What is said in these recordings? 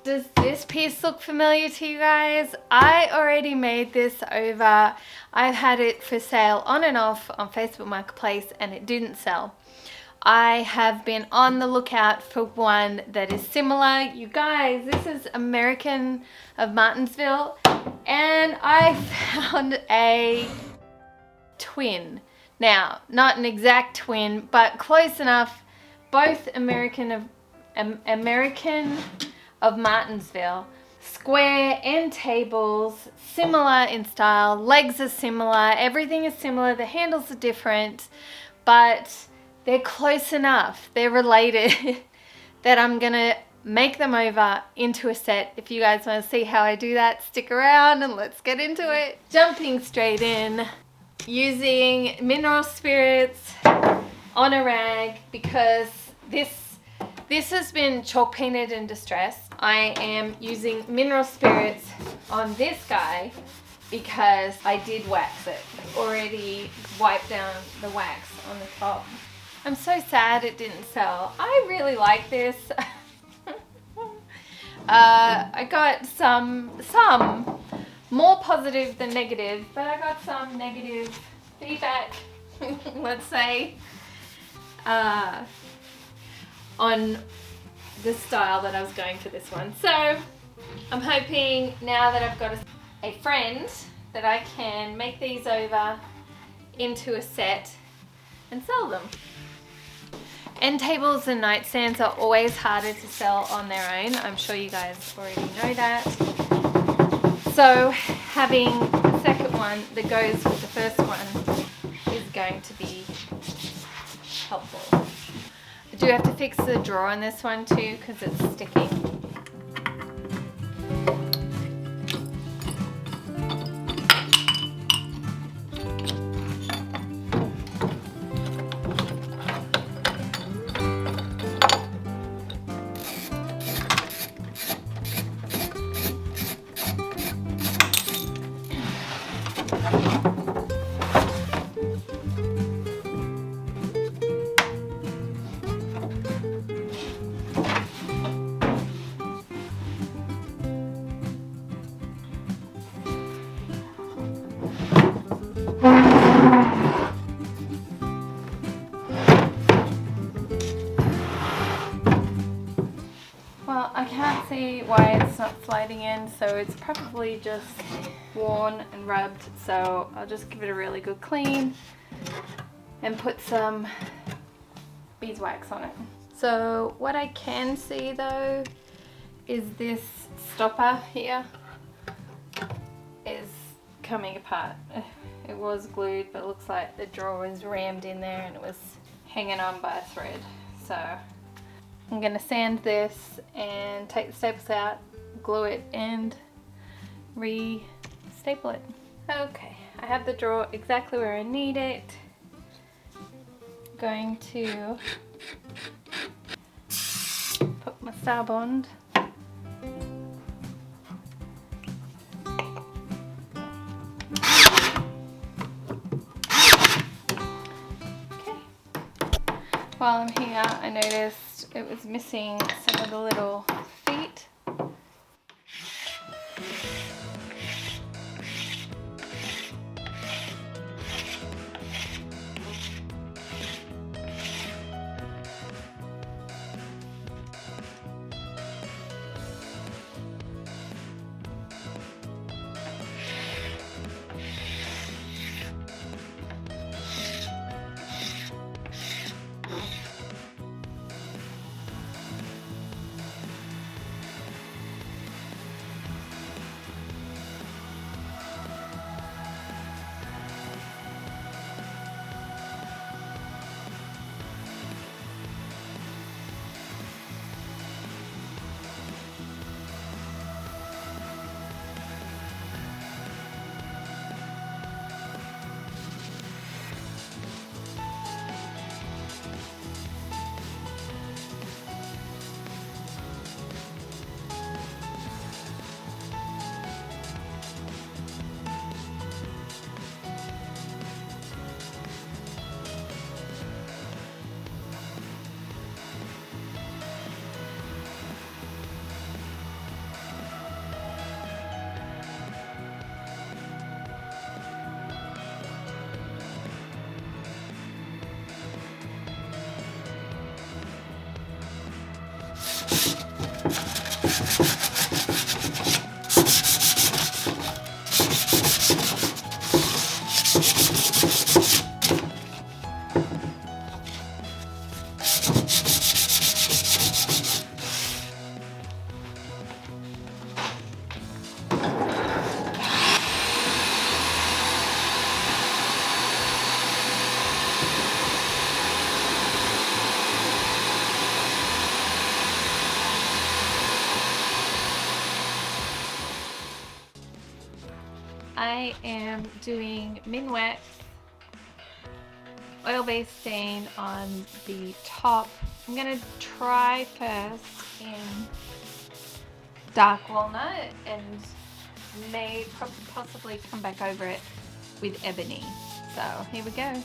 Does this piece look familiar to you guys? I already made this over. I've had it for sale on and off on Facebook Marketplace and it didn't sell. I have been on the lookout for one that is similar. You guys, this is American of Martinsville, and I found a twin. Now, not an exact twin, but close enough. Both American of Martinsville. Square end tables, similar in style, legs are similar, everything is similar, the handles are different, but they're close enough, they're related, that I'm gonna make them over into a set. If you guys want to see how I do that, stick around and let's get into it. Jumping straight in, using mineral spirits on a rag because this has been chalk painted and distressed. I am using mineral spirits on this guy because I did wax it. Already wiped down the wax on the top. I'm so sad it didn't sell. I really like this. I got some more positive than negative, but I got some negative feedback, let's say, on the style that I was going for this one. So I'm hoping now that I've got a friend that I can make these over into a set and sell them. End tables and nightstands are always harder to sell on their own. I'm sure you guys already know that. So having a second one that goes with the first one is going to be helpful. I do have to fix the drawer on this one too because it's sticking. Well, I can't see why it's not sliding in, so it's probably just worn and rubbed, so I'll just give it a really good clean and put some beeswax on it. So what I can see though is this stopper here is coming apart. It was glued, but it looks like the drawer was rammed in there and it was hanging on by a thread. So I'm going to sand this and take the staples out, glue it and re-staple it. Okay, I have the drawer exactly where I need it. Going to put my star bond. While I'm here, I noticed it was missing some of the little feet. I am doing min wax oil-based stain on the top. I'm gonna try first in dark walnut and may possibly come back over it with ebony. So here we go.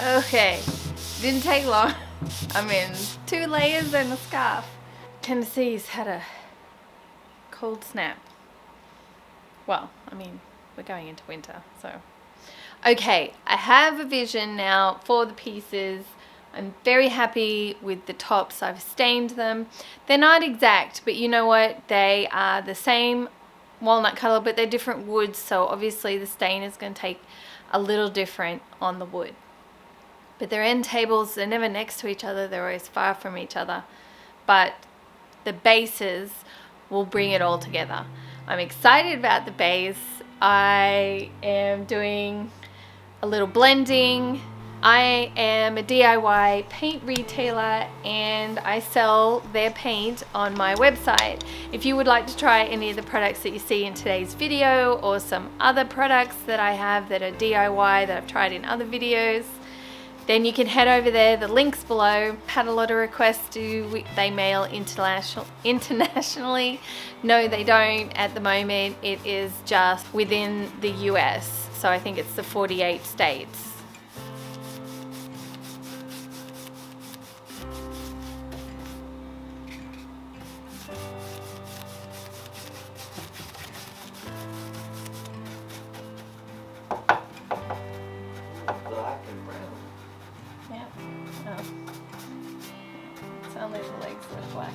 Okay, didn't take long. I'm in 2 layers and a scarf. Tennessee's had a cold snap. Well, I mean, we're going into winter, so. Okay, I have a vision now for the pieces. I'm very happy with the tops. I've stained them. They're not exact, but you know what? They are the same walnut color, but they're different woods, so obviously the stain is going to take a little different on the wood. But their end tables, they're never next to each other, they're always far from each other. But the bases will bring it all together. I'm excited about the base. I am doing a little blending. I am a DIY paint retailer and I sell their paint on my website. If you would like to try any of the products that you see in today's video or some other products that I have that are DIY that I've tried in other videos, then you can head over there. The link's below. Had a lot of requests. Do they mail internationally? No, they don't at the moment. It is just within the US. So I think it's the 48 states. Black and brown. Yeah. Oh. It's only the legs that are black.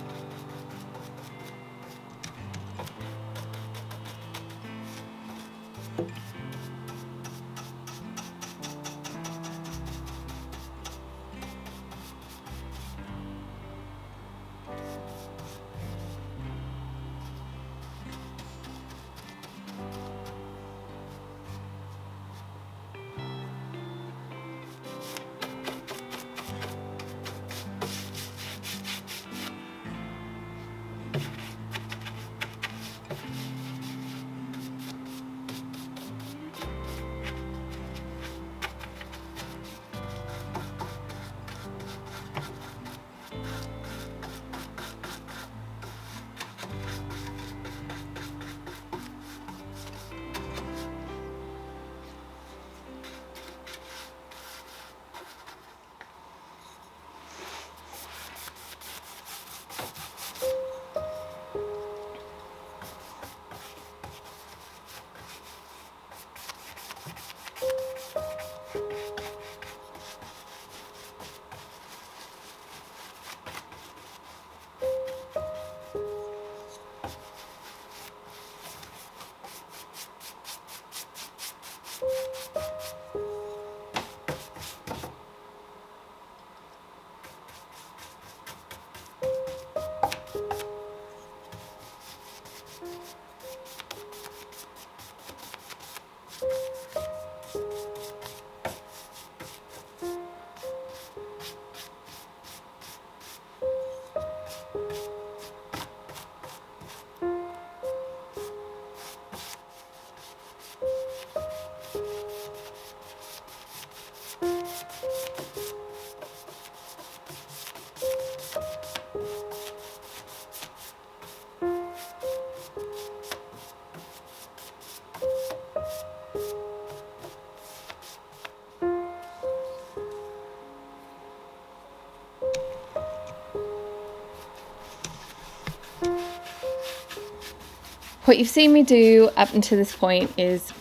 What you've seen me do up until this point is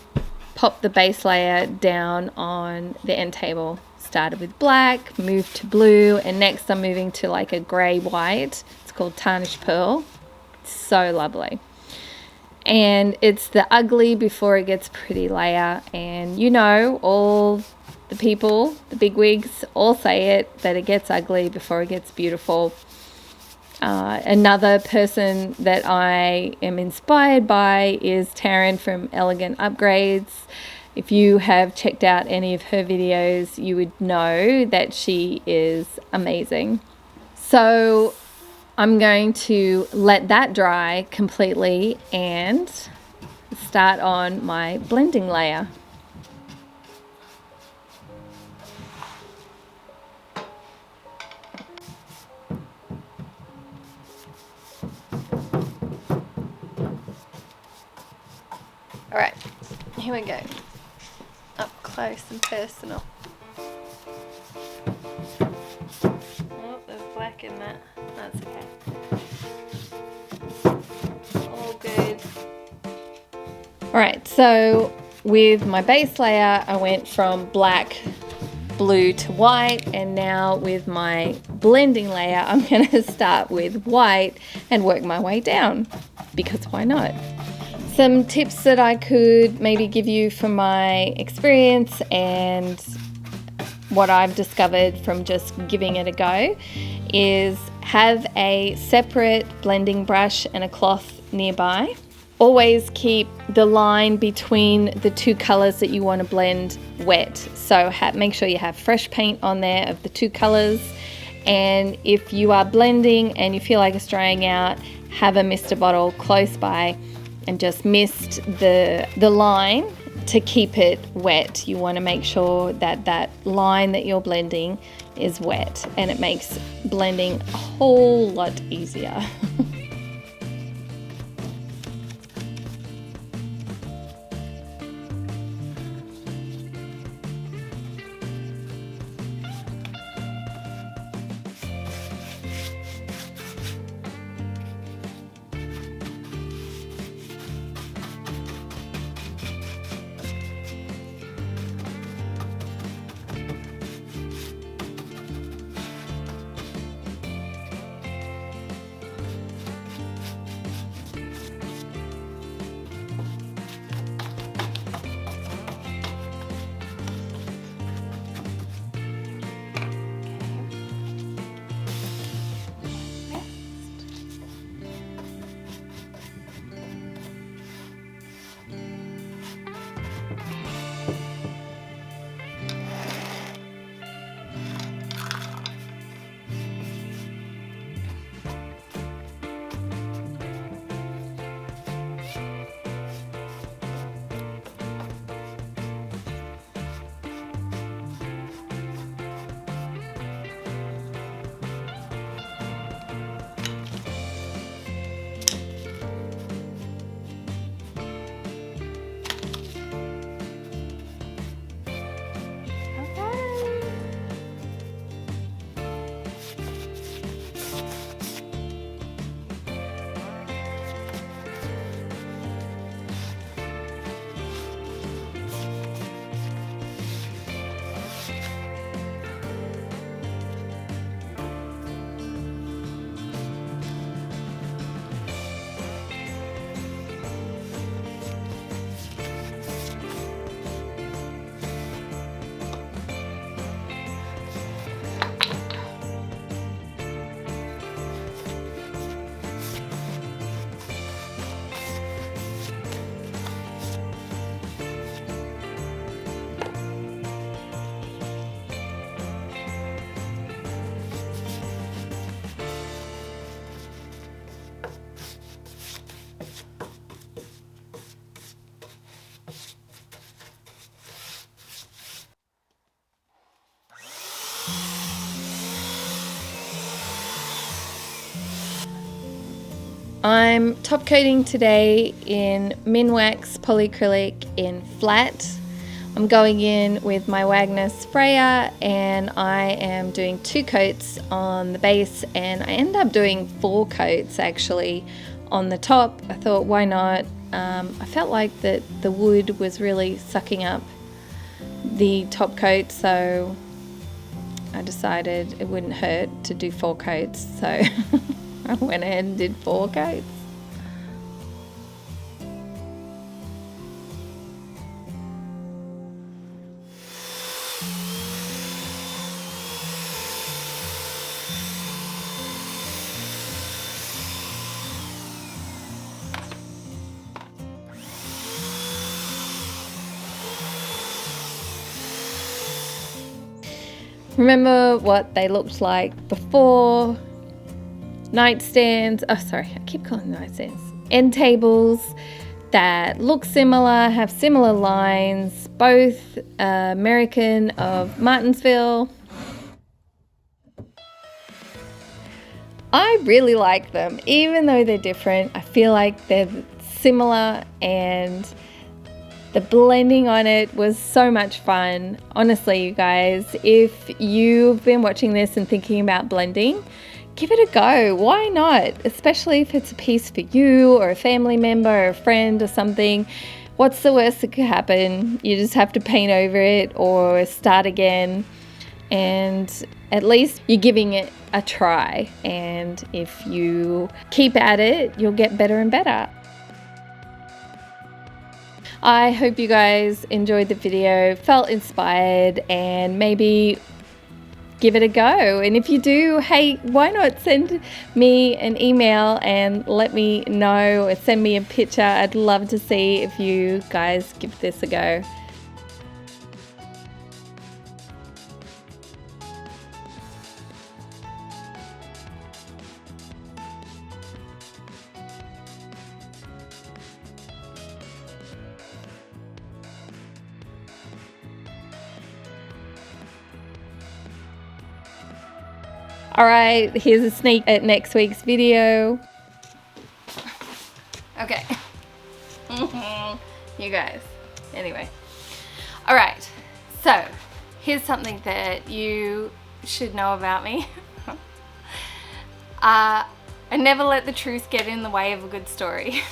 pop the base layer down on the end table, started with black, moved to blue, and next I'm moving to like a grey white. It's called Tarnished Pearl. It's so lovely. And it's the ugly before it gets pretty layer. And you know, all the people, the bigwigs, all say it, that it gets ugly before it gets beautiful. Another person that I am inspired by is Taryn from Elegant Upgrades. If you have checked out any of her videos, you would know that she is amazing. So I'm going to let that dry completely and start on my blending layer. All right, here we go. Up close and personal. Oh, there's black in that. That's okay. All good. All right, so with my base layer, I went from black, blue to white, and now with my blending layer, I'm gonna start with white and work my way down, because why not? Some tips that I could maybe give you from my experience and what I've discovered from just giving it a go is have a separate blending brush and a cloth nearby. Always keep the line between the two colors that you want to blend wet. So make sure you have fresh paint on there of the two colors. And if you are blending and you feel like it's drying out, have a mister bottle close by and just mist the line to keep it wet. You want to make sure that that line that you're blending is wet, and it makes blending a whole lot easier. I'm top coating today in Minwax polyacrylic in flat. I'm going in with my Wagner sprayer, and I am doing 2 coats on the base, and I end up doing 4 coats actually on the top. I thought, why not? I felt like that the wood was really sucking up the top coat, so I decided it wouldn't hurt to do 4 coats, so I went ahead and did 4 coats. Remember what they looked like before. Nightstands, oh sorry, I keep calling them nightstands. End tables that look similar, have similar lines, both American of Martinsville. I really like them, even though they're different. I feel like they're similar, and the blending on it was so much fun. Honestly, you guys, if you've been watching this and thinking about blending, give it a go. Why not? Especially if it's a piece for you or a family member or a friend or something. What's the worst that could happen? You just have to paint over it or start again. And at least you're giving it a try. And if you keep at it, you'll get better and better. I hope you guys enjoyed the video, felt inspired, and maybe give it a go. And if you do, hey, why not send me an email and let me know, or send me a picture. I'd love to see if you guys give this a go. Alright, here's a sneak at next week's video. Okay. You guys. Anyway. Alright, so here's something that you should know about me. I never let the truth get in the way of a good story.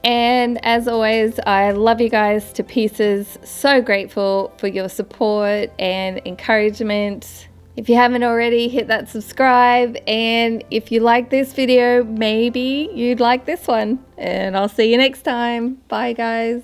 And as always, I love you guys to pieces. So grateful for your support and encouragement. If you haven't already, hit that subscribe, and if you like this video, maybe you'd like this one, and I'll see you next time. Bye guys.